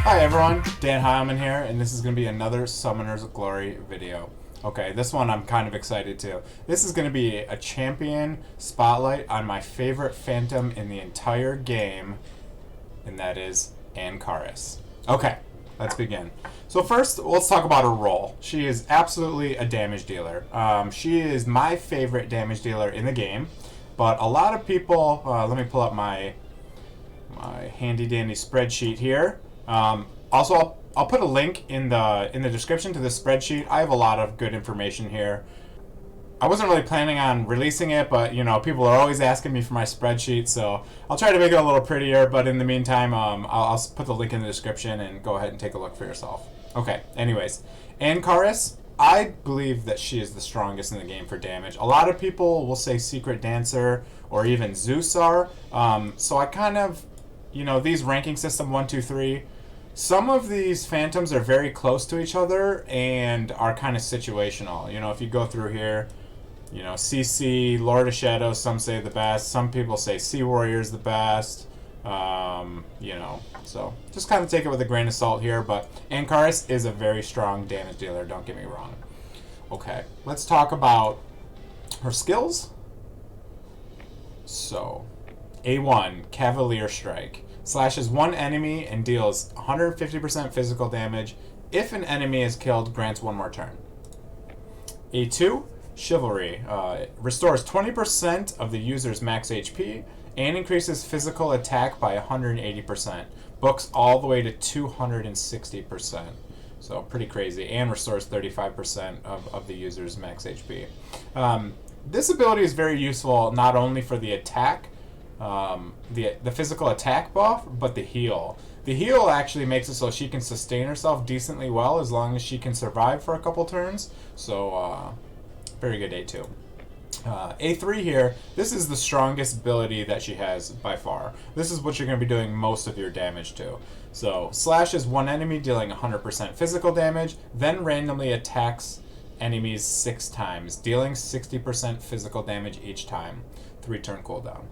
Hi everyone, danheilman here, and this is going to be another Summoner's Glory video. Okay, this one I'm kind of excited to. This is going to be a champion spotlight on my favorite Phantom in the entire game, and that is Ankaris. Okay, let's begin. So first, let's talk about her role. She is absolutely a damage dealer. She is my favorite damage dealer in the game, but a lot of people, let me pull up my handy dandy spreadsheet here. Also, I'll put a link in the description to this spreadsheet. I have a lot of good information here. I wasn't really planning on releasing it, but you know, people are always asking me for my spreadsheet, so I'll try to make it a little prettier. But in the meantime, I'll put the link in the description and go ahead and take a look for yourself. Okay. Anyways, Ankaris, I believe that she is the strongest in the game for damage. A lot of people will say Secret Dancer or even Zeus are. So I kind of, you know, these ranking system 1, 2, 3. Some of these Phantoms are very close to each other and are kind of situational. You know, if you go through here, you know, CC, Lord of Shadows, some say the best. Some people say Sea Warrior's the best. You know, so just kind of take it with a grain of salt here. But Ankaris is a very strong damage dealer, don't get me wrong. Okay, let's talk about her skills. So, A1, Cavalier Strike. Slashes one enemy and deals 150% physical damage. If an enemy is killed, grants one more turn. A2, Chivalry. Restores 20% of the user's max HP and increases physical attack by 180%. Books all the way to 260%. So pretty crazy. And restores 35% of the user's max HP. This ability is very useful not only for the attack, the physical attack buff, but the heal. The heal actually makes it so she can sustain herself decently well as long as she can survive for a couple turns. So very good A2. A3 here, this is the strongest ability that she has by far. This is what you're going to be doing most of your damage to. So slashes one enemy dealing 100% physical damage, then randomly attacks enemies 6 times, dealing 60% physical damage each time. 3-turn cooldown.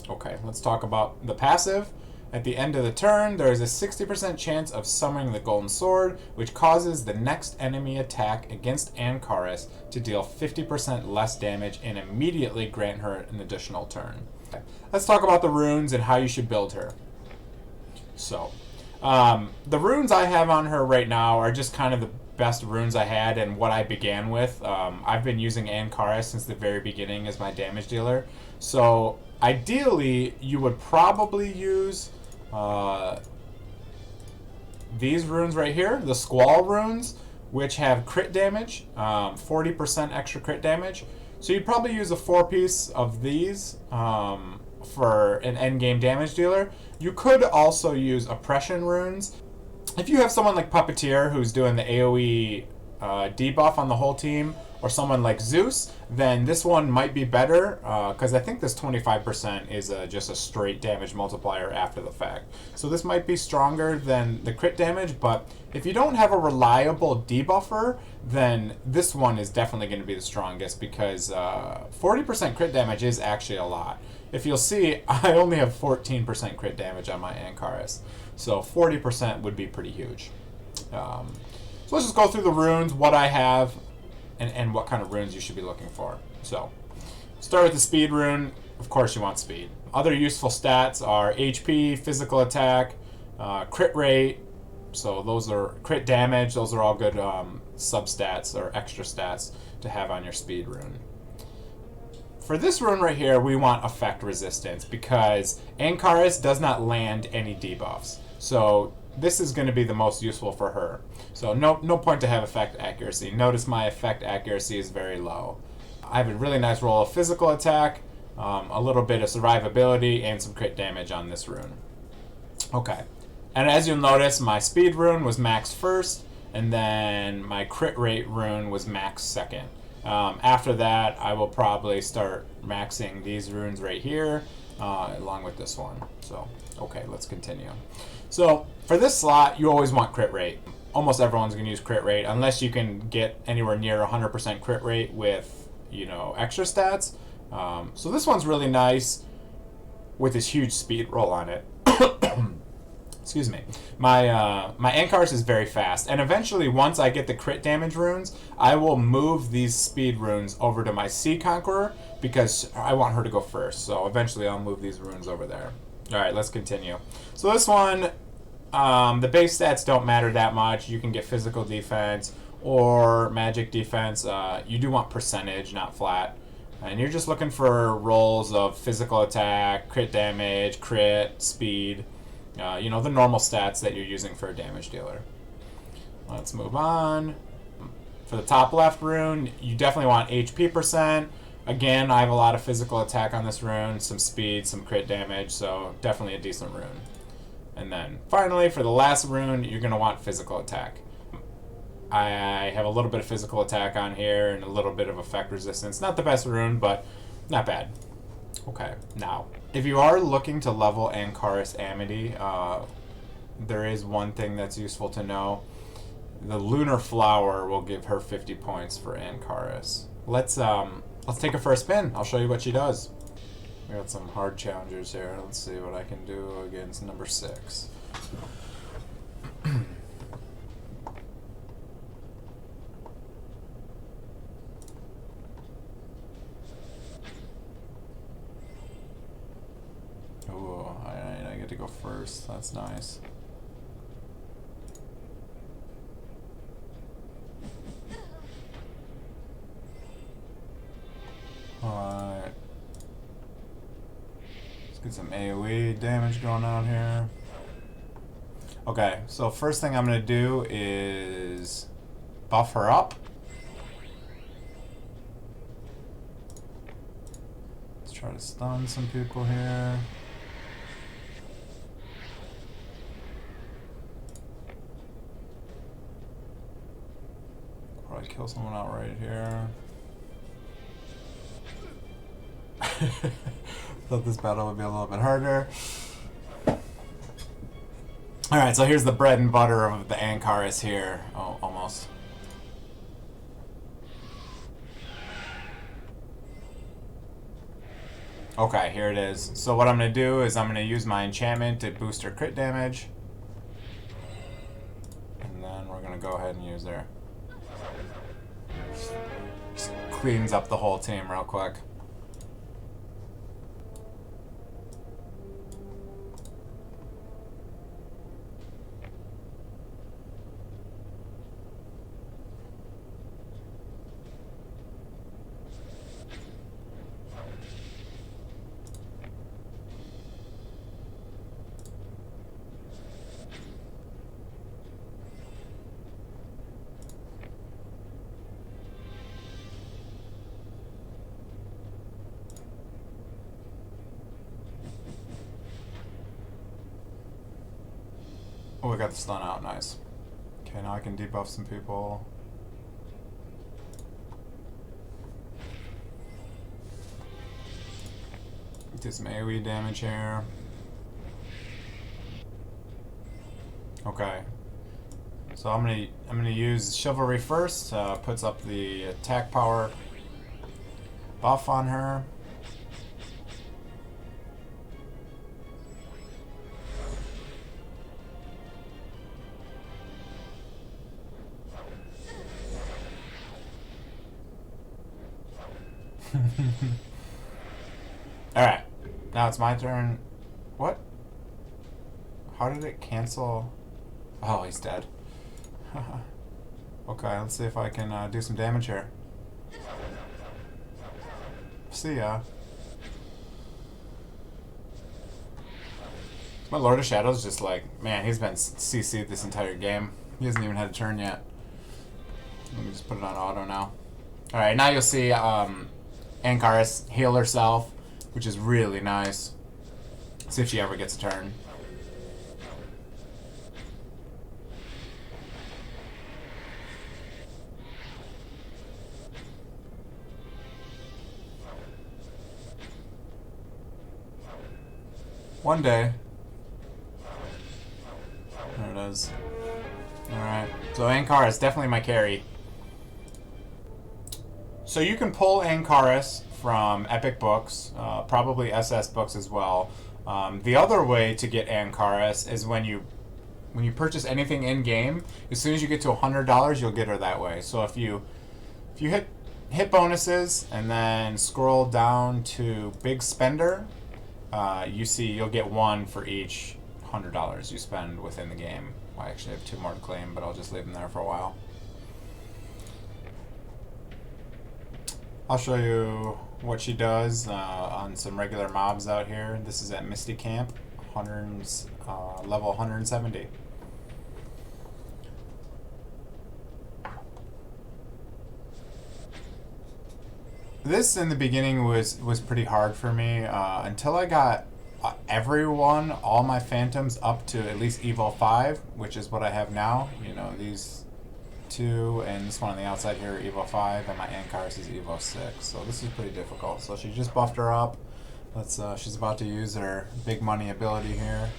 Okay, let's talk about the passive. At the end of the turn, there is a 60% chance of summoning the Golden Sword, which causes the next enemy attack against Ankaris to deal 50% less damage and immediately grant her an additional turn. Okay. Let's talk about the runes and how you should build her. So, the runes I have on her right now are just kind of the best runes I had and what I began with. I've been using Ankaris since the very beginning as my damage dealer. So, ideally, you would probably use these runes right here, the Squall runes, which have crit damage, 40% extra crit damage. So you'd probably use a 4-piece of these for an endgame damage dealer. You could also use oppression runes. If you have someone like Puppeteer who's doing the AoE debuff on the whole team, or someone like Zeus, then this one might be better, because I think this 25% is just a straight damage multiplier after the fact. So this might be stronger than the crit damage, but if you don't have a reliable debuffer, then this one is definitely going to be the strongest, because 40% crit damage is actually a lot. If you'll see, I only have 14% crit damage on my Ankaris, so 40% would be pretty huge. So let's just go through the runes, what I have, and what kind of runes you should be looking for. So, start with the speed rune. Of course you want speed. Other useful stats are HP, physical attack, crit rate, so those are crit damage, those are all good substats or extra stats to have on your speed rune. For this rune right here, we want effect resistance because Ankaris does not land any debuffs. So this is going to be the most useful for her. So no point to have effect accuracy. Notice my effect accuracy is very low. I have a really nice roll of physical attack, a little bit of survivability, and some crit damage on this rune. Okay, and as you'll notice, my speed rune was max first, and then my crit rate rune was max second. After that, I will probably start maxing these runes right here, along with this one. So, okay, let's continue. So, for this slot, you always want crit rate. Almost everyone's going to use crit rate, unless you can get anywhere near 100% crit rate with, you know, extra stats. So this one's really nice with this huge speed roll on it. Excuse me. My Ankaris is very fast, and eventually, once I get the crit damage runes, I will move these speed runes over to my Sea Conqueror because I want her to go first. So eventually, I'll move these runes over there. All right, let's continue. So this one, the base stats don't matter that much. You can get physical defense or magic defense. You do want percentage, not flat. And you're just looking for rolls of physical attack, crit damage, crit, speed. You know, the normal stats that you're using for a damage dealer. Let's move on. For the top left rune, you definitely want HP percent. Again, I have a lot of physical attack on this rune, some speed, some crit damage, so definitely a decent rune. And then finally, for the last rune, you're going to want physical attack. I have a little bit of physical attack on here and a little bit of effect resistance. Not the best rune, but not bad. Okay, now, if you are looking to level Ankaris Amity, there is one thing that's useful to know. The Lunar Flower will give her 50 points for Ankaris. Let's take her for a spin. I'll show you what she does. We got some hard challengers here. Let's see what I can do against number 6. Ooh, I get to go first. That's nice. Alright. Let's get some AoE damage going on here. Okay, so first thing I'm going to do is buff her up. Let's try to stun some people here. Probably kill someone outright here. Thought this battle would be a little bit harder. Alright, so here's the bread and butter of the Ankaris here. Oh, almost. Okay, here it is. So what I'm going to do is I'm going to use my enchantment to boost her crit damage. And then we're going to go ahead and use her. Just cleans up the whole team real quick. Oh, we got the stun out, nice. Okay, now I can debuff some people. Do some AoE damage here. Okay. So I'm gonna use Chivalry first. Puts up the attack power buff on her. Alright, now it's my turn. What? How did it cancel? Oh, he's dead. Okay, let's see if I can do some damage here. See ya. My Lord of Shadows just like, man, he's been CC'd this entire game. He hasn't even had a turn yet. Let me just put it on auto now. Alright, now you'll see Ankaris heal herself, which is really nice. See if she ever gets a turn. One day. There it is. Alright, so Ankaris, definitely my carry. So you can pull Ankaris from Epic Books, probably SS Books as well. The other way to get Ankaris is when you purchase anything in game. As soon as you get to $100, you'll get her that way. So if you hit bonuses and then scroll down to Big Spender, you'll get one for each $100 you spend within the game. I actually have 2 more to claim, but I'll just leave them there for a while. I'll show you what she does on some regular mobs out here. This is at Misty Camp, level 170. This in the beginning was pretty hard for me until I got all my Phantoms up to at least Evo 5, which is what I have now. You know, these 2 and this one on the outside here are Evo 5, and my Ankaris is Evo 6. So this is pretty difficult. So she just buffed her up. She's about to use her big money ability here.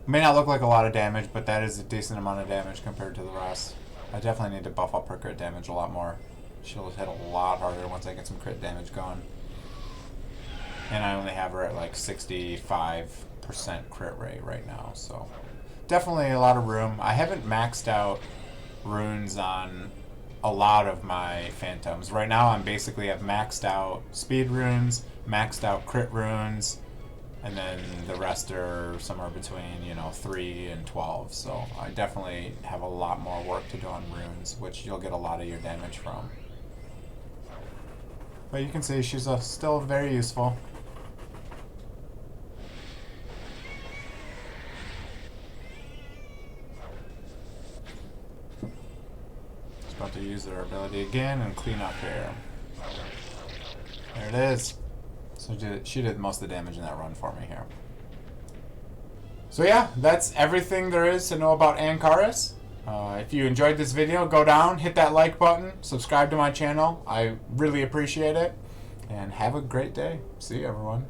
May not look like a lot of damage, but that is a decent amount of damage compared to the rest. I definitely need to buff up her crit damage a lot more. She'll hit a lot harder once I get some crit damage going. And I only have her at like 65% crit rate right now, so definitely a lot of room. I haven't maxed out runes on a lot of my Phantoms. Right now I'm basically have maxed out speed runes, maxed out crit runes, and then the rest are somewhere between, 3 and 12. So I definitely have a lot more work to do on runes, which you'll get a lot of your damage from. But you can see she's still very useful. Just about to use her ability again and clean up here. There it is. So she did most of the damage in that run for me here. So yeah, that's everything there is to know about Ankaris. If you enjoyed this video, go down, hit that like button, subscribe to my channel. I really appreciate it. And have a great day. See you, everyone.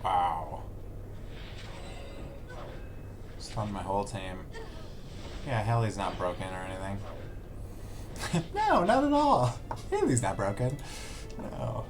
Wow. Stunned my whole team. Yeah, Helly's not broken or anything. No, not at all. Haley's not broken. No.